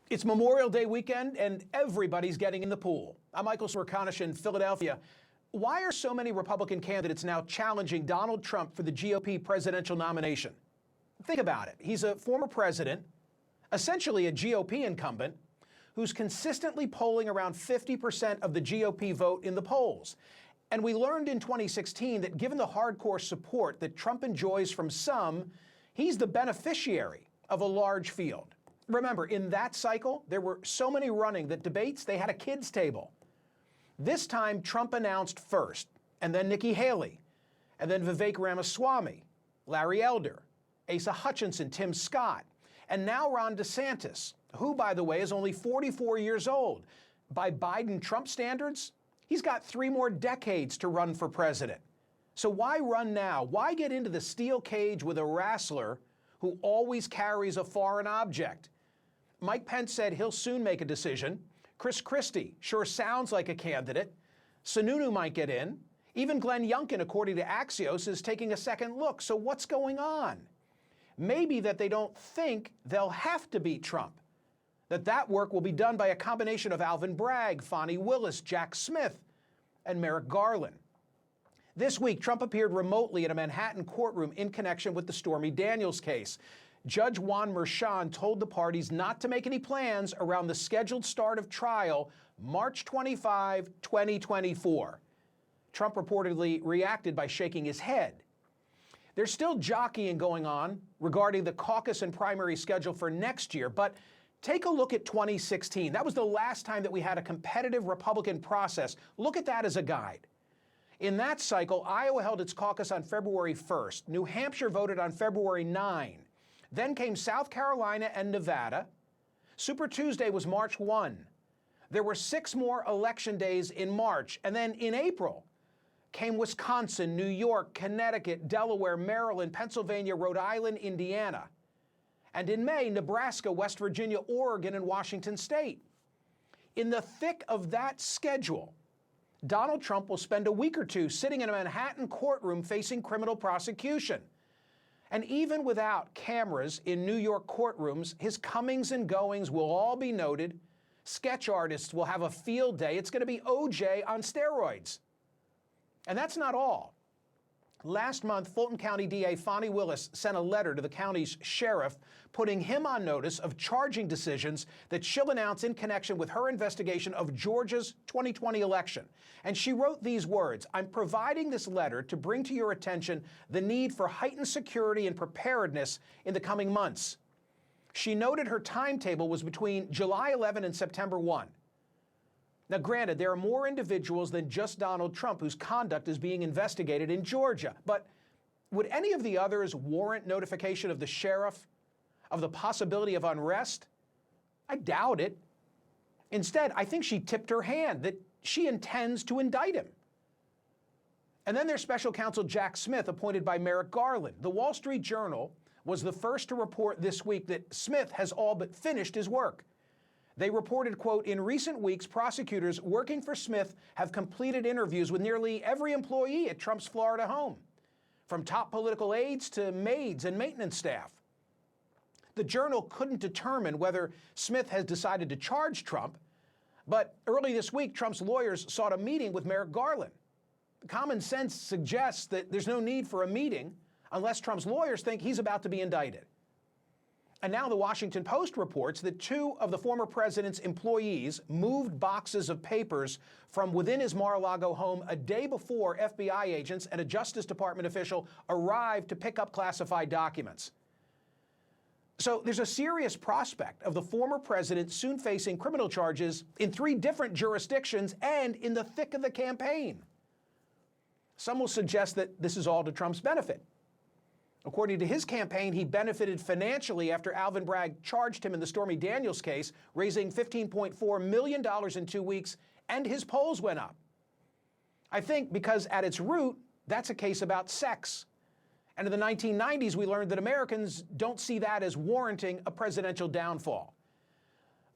It's Memorial Day weekend, and everybody's getting in the pool. I'm Michael Smerconish in Philadelphia. Why are so many Republican candidates now challenging Donald Trump for the GOP presidential nomination? Think about it. He's a former president, essentially a GOP incumbent, who's consistently polling around 50% of the GOP vote in the polls. And we learned in 2016 that given the hardcore support that Trump enjoys from some, he's the beneficiary of a large field. Remember, in that cycle, there were so many running that debates, they had a kids' table. This time, Trump announced first, and then Nikki Haley, and then Vivek Ramaswamy, Larry Elder, Asa Hutchinson, Tim Scott, and now Ron DeSantis, who, by the way, is only 44 years old. By Biden-Trump standards, he's got 3 more decades to run for president. So why run now? Why get into the steel cage with a wrestler who always carries a foreign object? Mike Pence said he'll soon make a decision. Chris Christie sure sounds like a candidate. Sununu might get in. Even Glenn Youngkin, according to Axios, is taking a second look. So what's going on? Maybe that they don't think they'll have to beat Trump. That work will be done by a combination of Alvin Bragg, Fani Willis, Jack Smith, and Merrick Garland. This week, Trump appeared remotely in a Manhattan courtroom in connection with the Stormy Daniels case. Judge Juan Merchan told the parties not to make any plans around the scheduled start of trial, March 25, 2024. Trump reportedly reacted by shaking his head. There's still jockeying going on regarding the caucus and primary schedule for next year, but take a look at 2016. That was the last time that we had a competitive Republican process. Look at that as a guide. In that cycle, Iowa held its caucus on February 1st. New Hampshire voted on February 9. Then came South Carolina and Nevada. Super Tuesday was March 1. There were 6 more election days in March. And then in April came Wisconsin, New York, Connecticut, Delaware, Maryland, Pennsylvania, Rhode Island, Indiana. And in May, Nebraska, West Virginia, Oregon, and Washington State. In the thick of that schedule, Donald Trump will spend a week or two sitting in a Manhattan courtroom facing criminal prosecution. And even without cameras in New York courtrooms, his comings and goings will all be noted. Sketch artists will have a field day. It's going to be OJ on steroids. And that's not all. Last month, Fulton County DA Fani Willis sent a letter to the county's sheriff, putting him on notice of charging decisions that she'll announce in connection with her investigation of Georgia's 2020 election. And she wrote these words: "I'm providing this letter to bring to your attention the need for heightened security and preparedness in the coming months." She noted her timetable was between July 11 and September 1. Now, granted, there are more individuals than just Donald Trump whose conduct is being investigated in Georgia. But would any of the others warrant notification of the sheriff of the possibility of unrest? I doubt it. Instead, I think she tipped her hand that she intends to indict him. And then there's special counsel Jack Smith, appointed by Merrick Garland. The Wall Street Journal was the first to report this week that Smith has all but finished his work. They reported, quote, "In recent weeks, prosecutors working for Smith have completed interviews with nearly every employee at Trump's Florida home, from top political aides to maids and maintenance staff." The Journal couldn't determine whether Smith has decided to charge Trump, but early this week, Trump's lawyers sought a meeting with Merrick Garland. Common sense suggests that there's no need for a meeting unless Trump's lawyers think he's about to be indicted. And now the Washington Post reports that 2 of the former president's employees moved boxes of papers from within his Mar-a-Lago home a day before FBI agents and a Justice Department official arrived to pick up classified documents. So there's a serious prospect of the former president soon facing criminal charges in 3 different jurisdictions and in the thick of the campaign. Some will suggest that this is all to Trump's benefit. According to his campaign, he benefited financially after Alvin Bragg charged him in the Stormy Daniels case, raising $15.4 million in 2 weeks, and his polls went up. I think because at its root, that's a case about sex. And in the 1990s, we learned that Americans don't see that as warranting a presidential downfall.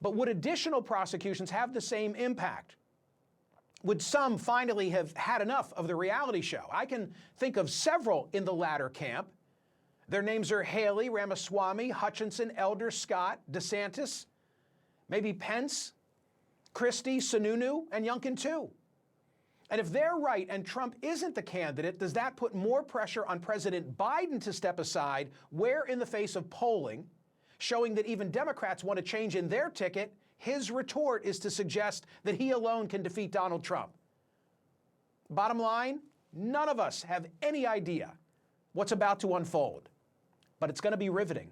But would additional prosecutions have the same impact? Would some finally have had enough of the reality show? I can think of several in the latter camp. Their names are Haley, Ramaswamy, Hutchinson, Elder, Scott, DeSantis. Maybe Pence, Christie, Sununu, and Youngkin too. And if they're right and Trump isn't the candidate, does that put more pressure on President Biden to step aside, where in the face of polling showing that even Democrats want to change in their ticket, his retort is to suggest that he alone can defeat Donald Trump? Bottom line, none of us have any idea what's about to unfold, but it's going to be riveting.